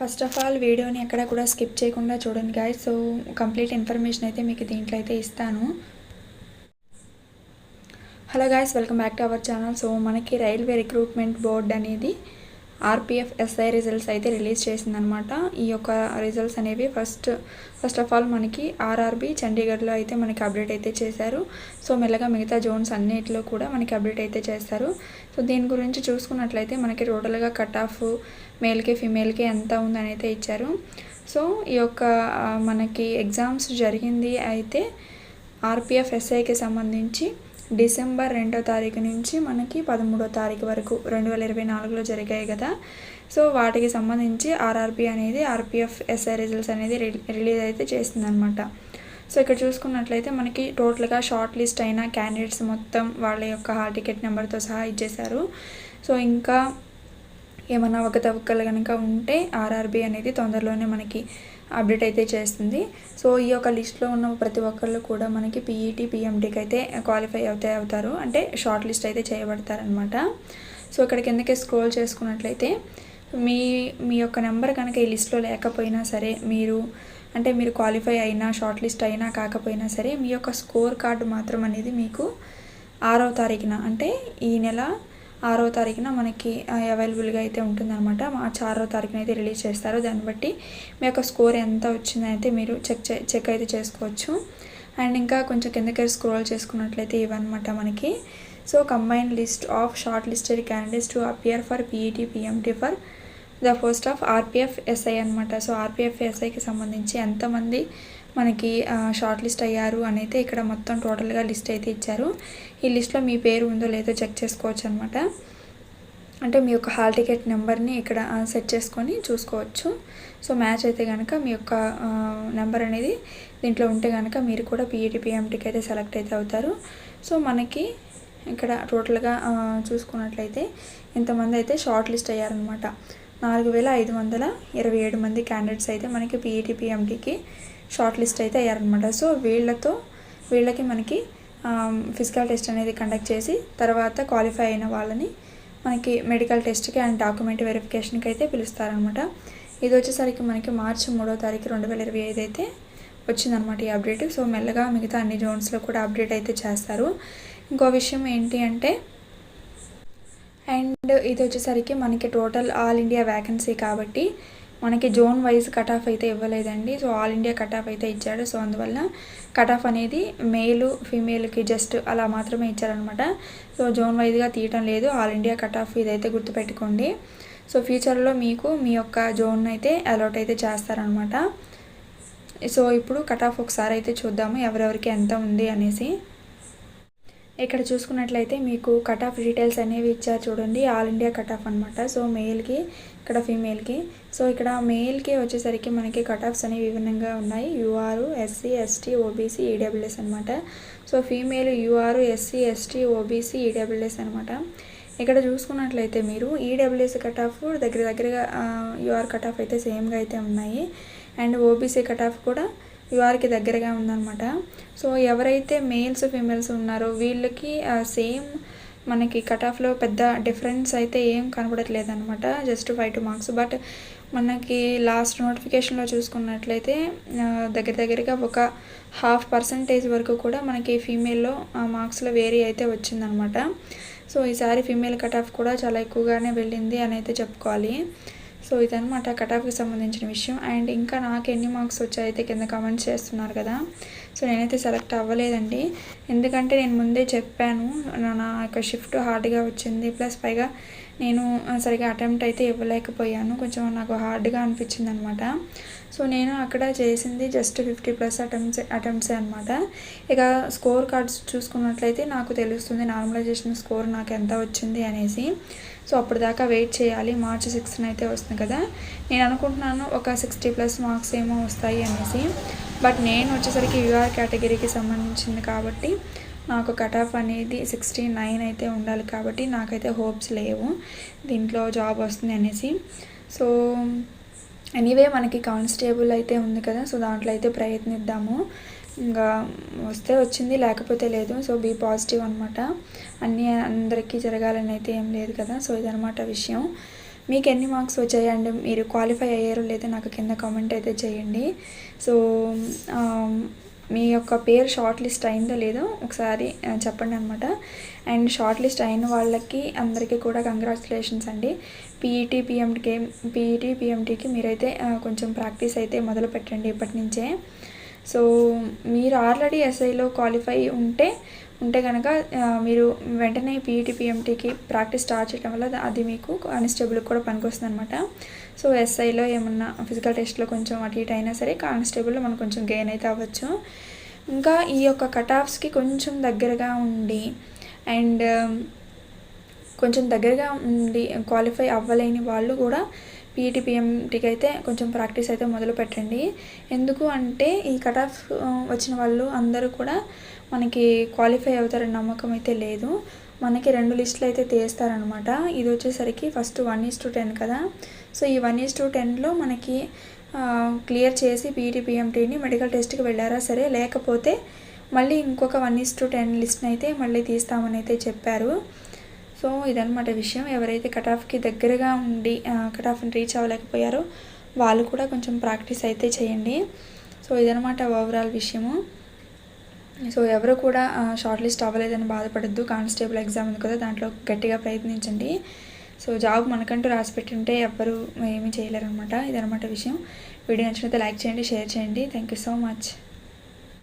First of all వీడియోని ఎక్కడ కూడా స్కిప్ చేయకుండా చూడండి గాయ్స్. సో కంప్లీట్ ఇన్ఫర్మేషన్ అయితే మీకు దీంట్లో అయితే ఇస్తాను. Hello guys, welcome back to our channel. So మనకి రైల్వే రిక్రూట్మెంట్ బోర్డ్ అనేది ఆర్పిఎఫ్ ఎస్ఐ రిజల్ట్స్ అయితే రిలీజ్ చేసిందనమాట. ఈ యొక్క రిజల్ట్స్ అనేవి ఫస్ట్ ఆఫ్ ఆల్ మనకి ఆర్ఆర్బి చండీగఢ్లో అయితే మనకి అప్డేట్ అయితే చేశారు. సో మెల్లగా మిగతా జోన్స్ అన్నిటిలో కూడా మనకి అప్డేట్ అయితే చేస్తారు. సో దీని గురించి చూసుకున్నట్లయితే మనకి టోటల్గా కట్ ఆఫ్ మేల్కి ఫీమేల్కి ఎంత ఉందని అయితే ఇచ్చారు. సో ఈ యొక్క మనకి ఎగ్జామ్స్ జరిగింది అయితే ఆర్పిఎఫ్ ఎస్ఐకి సంబంధించి డిసెంబర్ 2వ తారీఖు నుంచి మనకి 13వ తారీఖు వరకు 2024లో జరిగాయి కదా. సో వాటికి సంబంధించి ఆర్ఆర్బి అనేది ఆర్పిఎఫ్ ఎస్ఐ రిజల్ట్స్ అనేది రిలీజ్ అయితే చేసిందనమాట. సో ఇక్కడ చూసుకున్నట్లయితే మనకి టోటల్గా షార్ట్ లిస్ట్ అయిన క్యాండిడేట్స్ మొత్తం వాళ్ళ యొక్క హాల్ టికెట్ నెంబర్తో సహా ఇచ్చేశారు. సో ఇంకా ఏమన్నా అవకతవకలు కనుక ఉంటే ఆర్ఆర్బి అనేది తొందరలోనే మనకి అప్డేట్ అయితే చేస్తుంది. సో ఈ యొక్క లిస్ట్లో ఉన్న ప్రతి ఒక్కళ్ళు కూడా మనకి పీఈటీ పిఎంటీకి అయితే క్వాలిఫై అవుతారు, అంటే షార్ట్ లిస్ట్ అయితే చేయబడతారనమాట. సో ఇక్కడ కిందకి స్క్రోల్ చేసుకున్నట్లయితే మీ యొక్క నెంబర్ కనుక ఈ లిస్ట్లో లేకపోయినా సరే, మీరు క్వాలిఫై అయినా షార్ట్ లిస్ట్ అయినా కాకపోయినా సరే, మీ యొక్క స్కోర్ కార్డు మాత్రం అనేది మీకు 6వ తారీఖున, అంటే ఈ నెల 6వ తారీఖున మనకి అవైలబుల్గా అయితే ఉంటుందన్నమాట. మార్చి 6వ తారీఖున అయితే రిలీజ్ చేస్తారు. దాన్ని బట్టి మీ యొక్క స్కోర్ ఎంత వచ్చిందని అయితే మీరు చెక్ అయితే చేసుకోవచ్చు. అండ్ ఇంకా కొంచెం కిందకి స్క్రోల్ చేసుకున్నట్లయితే ఇవన్నమాట మనకి. So combined list of short listed candidates to appear for PET PMT for the post of RPF SI అనమాట. సో ఆర్పిఎఫ్ ఎస్ఐకి సంబంధించి ఎంతమంది మనకి షార్ట్ లిస్ట్ అయ్యారు అని అయితే ఇక్కడ మొత్తం టోటల్గా లిస్ట్ అయితే ఇచ్చారు. ఈ లిస్ట్లో మీ పేరు ఉందో లేదో చెక్ చేసుకోవచ్చు అనమాట. అంటే మీ యొక్క హాల్ టికెట్ నెంబర్ని ఇక్కడ సెట్ చేసుకొని చూసుకోవచ్చు. సో మ్యాచ్ అయితే కనుక మీ యొక్క నెంబర్ అనేది దీంట్లో ఉంటే కనుక మీరు కూడా పీఈటీ పిఎంటీకి అయితే సెలెక్ట్ అయితే అవుతారు. సో మనకి ఇక్కడ టోటల్గా చూసుకున్నట్లయితే ఇంతమంది అయితే షార్ట్ లిస్ట్ అయ్యారనమాట. 4527 మంది క్యాండిడేట్స్ అయితే మనకి పీఈటీ పిఎంటీకి షార్ట్ లిస్ట్ అయితే అయ్యారనమాట. సో వీళ్ళకి మనకి ఫిజికల్ టెస్ట్ అనేది కండక్ట్ చేసి తర్వాత క్వాలిఫై అయిన వాళ్ళని మనకి మెడికల్ టెస్ట్కి అండ్ డాక్యుమెంట్ వెరిఫికేషన్కి అయితే పిలుస్తారనమాట. ఇది వచ్చేసరికి మనకి మార్చి 3వ తారీఖు 2025 అయితే వచ్చిందనమాట ఈ అప్డేట్. సో మెల్లగా మిగతా అన్ని జోన్స్లో కూడా అప్డేట్ అయితే చేస్తారు. ఇంకో విషయం ఏంటి అంటే, అండ్ ఇది వచ్చేసరికి మనకి టోటల్ ఆల్ ఇండియా వ్యాకెన్సీ కాబట్టి మనకి జోన్ వైజ్ కట్ ఆఫ్ అయితే ఇవ్వలేదండి. So all India cut off అయితే ఇచ్చాడు. సో అందువల్ల కట్ ఆఫ్ అనేది మేలు ఫీమేల్కి జస్ట్ అలా మాత్రమే ఇచ్చారనమాట. సో జోన్ వైజ్గా తీయటం లేదు, ఆల్ ఇండియా కట్ ఆఫ్ ఇదైతే గుర్తుపెట్టుకోండి. సో ఫ్యూచర్లో మీకు మీ యొక్క జోన్ అయితే అలాట్ అయితే చేస్తారనమాట. సో ఇప్పుడు కట్ ఆఫ్ ఒకసారి అయితే చూద్దాము ఎవరెవరికి ఎంత ఉంది అనేసి. ఇక్కడ చూసుకున్నట్లయితే మీకు కట్ ఆఫ్ డీటెయిల్స్ అనేవి ఇచ్చారు చూడండి, ఆల్ ఇండియా కట్ ఆఫ్ అనమాట. సో మేల్కి, ఇక్కడ ఫీమేల్కి. సో ఇక్కడ మేల్కి వచ్చేసరికి మనకి కట్ ఆఫ్స్ అనేవి విభిన్నంగా ఉన్నాయి. UR, SC, ST, OBC, EWS అనమాట. So female UR, SC, ST, OBC, EWS అనమాట. ఇక్కడ చూసుకున్నట్లయితే మీరు ఈడబ్ల్యూఎస్ కట్ ఆఫ్ దగ్గరగా యూఆర్ కట్ ఆఫ్ అయితే సేమ్గా అయితే ఉన్నాయి. అండ్ ఓబీసీ కట్ ఆఫ్ కూడా యూఆర్కి దగ్గరగా ఉందన్నమాట. సో ఎవరైతే మేల్స్ ఫీమేల్స్ ఉన్నారో వీళ్ళకి సేమ్ మనకి కట్ ఆఫ్లో పెద్ద డిఫరెన్స్ అయితే ఏం కనబడట్లేదు అనమాట, జస్ట్ 5 మార్క్స్. బట్ మనకి లాస్ట్ నోటిఫికేషన్లో చూసుకున్నట్లయితే దగ్గరగా ఒక 0.5% వరకు కూడా మనకి ఫీమేల్లో మార్క్స్లో వేరీ అయితే వచ్చిందనమాట. సో ఈసారి ఫీమేల్ కట్ ఆఫ్ కూడా చాలా ఎక్కువగానే వెళ్ళింది అని అయితే చెప్పుకోవాలి. సో ఇదనమాట కట్ ఆఫ్కి సంబంధించిన విషయం. అండ్ ఇంకా నాకు ఎన్ని మార్క్స్ వచ్చాయితే కింద కామెంట్స్ చేస్తున్నారు కదా. సో నేనైతే సెలెక్ట్ అవ్వలేదండి, ఎందుకంటే నేను ముందే చెప్పాను నా యొక్క షిఫ్ట్ హార్డ్గా వచ్చింది. ప్లస్ పైగా నేను సరిగా అటెంప్ట్ అయితే ఇవ్వలేకపోయాను, కొంచెం నాకు హార్డ్గా అనిపించింది అనమాట. సో నేను అక్కడ చేసింది జస్ట్ 50+ అటెంప్ట్సే అనమాట. ఇక స్కోర్ కార్డ్స్ చూసుకున్నట్లయితే నాకు తెలుస్తుంది నార్మలైజేషన్ స్కోర్ నాకు ఎంత వచ్చింది అనేసి. సో అప్పటిదాకా వెయిట్ చేయాలి. మార్చి 6న అయితే వస్తుంది కదా. నేను అనుకుంటున్నాను ఒక 60+ మార్క్స్ ఏమో వస్తాయి అనేసి. బట్ నేను వచ్చేసరికి యూఆర్ కేటగిరీకి సంబంధించింది కాబట్టి నాకు కట్ ఆఫ్ అనేది 69 అయితే ఉండాలి కాబట్టి నాకైతే హోప్స్ లేవు దీంట్లో జాబ్ వస్తుంది అనేసి. సో ఎనీవే మనకి కానిస్టేబుల్ అయితే ఉంది కదా, సో దాంట్లో అయితే ప్రయత్నిద్దాము. ఇంకా వస్తే వచ్చింది, లేకపోతే లేదు. సో బీ పాజిటివ్ అనమాట. అందరికీ జరగాలని అయితే ఏం లేదు కదా. సో ఇదనమాట విషయం. మీకు ఎన్ని మార్క్స్ వచ్చాయి అండ్ మీరు క్వాలిఫై అయ్యారో లేదో నాకు కింద కామెంట్ అయితే చేయండి. సో మీ యొక్క పేరు షార్ట్ లిస్ట్ అయిందో లేదో ఒకసారి చెప్పండి అనమాట. అండ్ షార్ట్ లిస్ట్ అయిన వాళ్ళకి అందరికీ కూడా కంగ్రాచులేషన్స్ అండి. పీఈటీ పిఎంటీకి మీరైతే కొంచెం ప్రాక్టీస్ అయితే మొదలు పెట్టండి ఇప్పటి నుంచే. సో మీరు ఆల్రెడీ ఎస్ఐలో క్వాలిఫై ఉంటే కనుక మీరు వెంటనే పీఈటీ పిఎంటీకి ప్రాక్టీస్ స్టార్ట్ చేయడం వల్ల అది మీకు కానిస్టేబుల్కి కూడా పనికొస్తుంది అనమాట. సో ఎస్ఐలో ఏమన్నా ఫిజికల్ టెస్ట్లో కొంచెం అటు ఇటు అయినా సరే కానిస్టేబుల్లో మనం కొంచెం గెయిన్ అయితే అవ్వచ్చు. ఇంకా ఈ యొక్క కట్ ఆఫ్స్కి కొంచెం దగ్గరగా ఉండి అండ్ కొంచెం దగ్గరగా ఉండి క్వాలిఫై అవ్వలేని వాళ్ళు కూడా పీఈటీ పిఎంటీకి అయితే కొంచెం ప్రాక్టీస్ అయితే మొదలు పెట్టండి. ఎందుకు అంటే ఈ కట్ ఆఫ్ వచ్చిన వాళ్ళు అందరూ కూడా మనకి క్వాలిఫై అవుతారని నమ్మకం అయితే లేదు. మనకి 2 లిస్టులు అయితే తీస్తారనమాట. ఇది వచ్చేసరికి ఫస్ట్ 1:10 కదా. సో ఈ 1:10లో మనకి క్లియర్ చేసి పీఈటీ పిఎంటీని మెడికల్ టెస్ట్కి వెళ్ళారా సరే, లేకపోతే మళ్ళీ ఇంకొక 1:10 లిస్ట్ని అయితే మళ్ళీ తీస్తామని అయితే చెప్పారు. సో ఇదనమాట విషయం. ఎవరైతే కట్ ఆఫ్కి దగ్గరగా ఉండి కట్ ఆఫ్ని రీచ్ అవ్వలేకపోయారో వాళ్ళు కూడా కొంచెం ప్రాక్టీస్ అయితే చేయండి. సో ఇదనమాట ఓవరాల్ విషయము. సో ఎవరు కూడా షార్ట్ లిస్ట్ అవ్వలేదని బాధపడద్దు. కానిస్టేబుల్ ఎగ్జామ్ ఉంది కదా, దాంట్లో గట్టిగా ప్రయత్నించండి. సో జాబ్ మనకంటూ రాసి పెట్టుంటే ఎవ్వరు ఏమీ చేయలేరు అనమాట. ఇదనమాట విషయం. వీడియో నచ్చినట్లయితే లైక్ చేయండి, షేర్ చేయండి. Thank you so much.